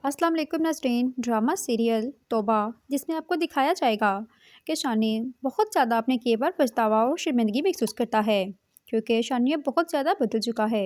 अस्सलाम वालेकुम नाज़रीन। ड्रामा सीरियल तौबा जिसमें आपको दिखाया जाएगा कि शानी बहुत ज़्यादा अपने किए पर पछतावा और शर्मिंदगी महसूस करता है, क्योंकि शानी अब बहुत ज़्यादा बदल चुका है।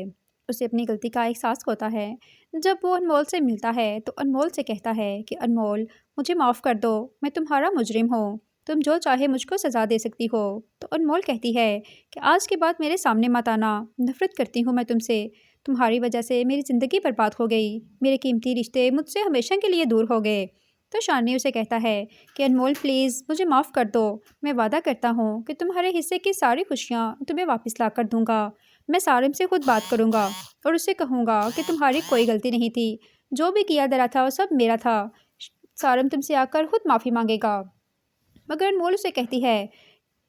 उसे अपनी गलती का एहसास होता है। जब वो अनमोल से मिलता है तो अनमोल से कहता है कि अनमोल, मुझे माफ़ कर दो, मैं तुम्हारा मुजरिम हूँ, तुम जो चाहे मुझको सज़ा दे सकती हो। तो अनमोल कहती है कि आज के बाद मेरे सामने मत आना, नफ़रत करती हूँ मैं तुमसे, तुम्हारी वजह से मेरी ज़िंदगी बर्बाद हो गई, मेरे कीमती रिश्ते मुझसे हमेशा के लिए दूर हो गए। तो शानी उसे कहता है कि अनमोल प्लीज़ मुझे माफ़ कर दो, मैं वादा करता हूँ कि तुम्हारे हिस्से की सारी खुशियाँ तुम्हें वापस ला कर दूँगा। मैं सारिम से खुद बात करूँगा और उससे कहूँगा कि तुम्हारी कोई गलती नहीं थी, जो भी किया धरा था वो सब मेरा था। सारिम तुमसे आकर खुद माफ़ी मांगेगा। मगर अनमोल उसे कहती है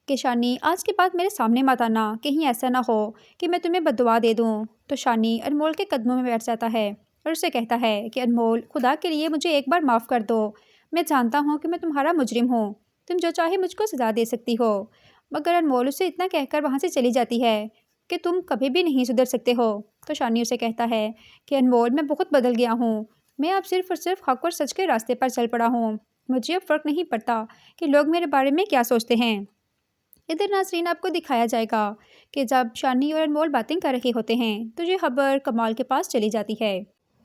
कि शानी आज के बाद मेरे सामने मत आना, कहीं ऐसा ना हो कि मैं तुम्हें बददुआ दे दूँ। तो शानी अनमोल के कदमों में बैठ जाता है और उसे कहता है कि अनमोल, खुदा के लिए मुझे एक बार माफ़ कर दो, मैं जानता हूँ कि मैं तुम्हारा मुजरिम हूँ, तुम जो चाहे मुझको सज़ा दे सकती हो। मगर अनमोल उसे इतना कहकर वहाँ से चली जाती है कि तुम कभी भी नहीं सुधर सकते हो। तो शानी उसे कहता है कि अनमोल, मैं बहुत बदल गया हूँ, मैं अब सिर्फ और सिर्फ हक और सच के रास्ते पर चल पड़ा हूँ, मुझे अब फ़र्क नहीं पड़ता कि लोग मेरे बारे में क्या सोचते हैं। इधर नाज़रीन आपको दिखाया जाएगा कि जब शानी और अनमोल बातें कर रहे होते हैं तो ये खबर कमाल के पास चली जाती है।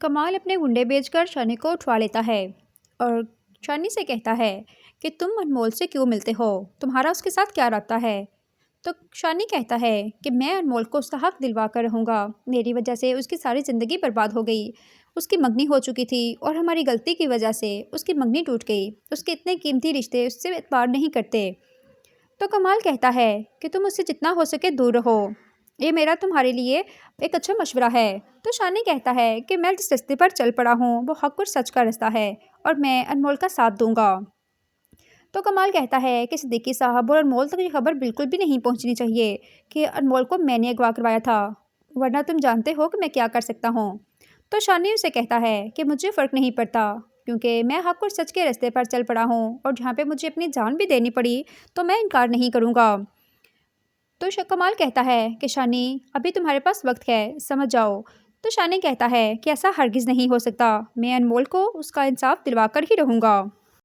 कमाल अपने गुंडे बेचकर शानी को उठवा लेता है और शानी से कहता है कि तुम अनमोल से क्यों मिलते हो, तुम्हारा उसके साथ क्या रब्ता है। तो शानी कहता है कि मैं अनमोल को उसका हक दिलवा कर रहूँगा, मेरी वजह से उसकी सारी ज़िंदगी बर्बाद हो गई, उसकी मंगनी हो चुकी थी और हमारी गलती की वजह से उसकी मंगनी टूट गई, उसके इतने कीमती रिश्ते उससे एतबार नहीं करते। तो कमाल कहता है कि तुम उससे जितना हो सके दूर रहो, ये मेरा तुम्हारे लिए एक अच्छा मशवरा है। तो शानी कहता है कि मैं जिस रास्ते पर चल पड़ा हूँ वो हक और सच का रास्ता है और मैं अनमोल का साथ दूंगा। तो कमाल कहता है कि सिद्दीकी साहब और अनमोल तक ये खबर बिल्कुल भी नहीं पहुँचनी चाहिए कि अनमोल को मैंने अगवा करवाया था, वरना तुम जानते हो कि मैं क्या कर सकता हूँ। तो शानी उसे कहता है कि मुझे फ़र्क नहीं पड़ता, क्योंकि मैं हक और सच के रास्ते पर चल पड़ा हूँ और जहाँ पे मुझे अपनी जान भी देनी पड़ी तो मैं इनकार नहीं करूँगा। तो कमाल कहता है कि शानी, अभी तुम्हारे पास वक्त है, समझ जाओ। तो शानी कहता है कि ऐसा हरगिज़ नहीं हो सकता, मैं अनमोल को उसका इंसाफ दिलवा कर ही रहूँगा।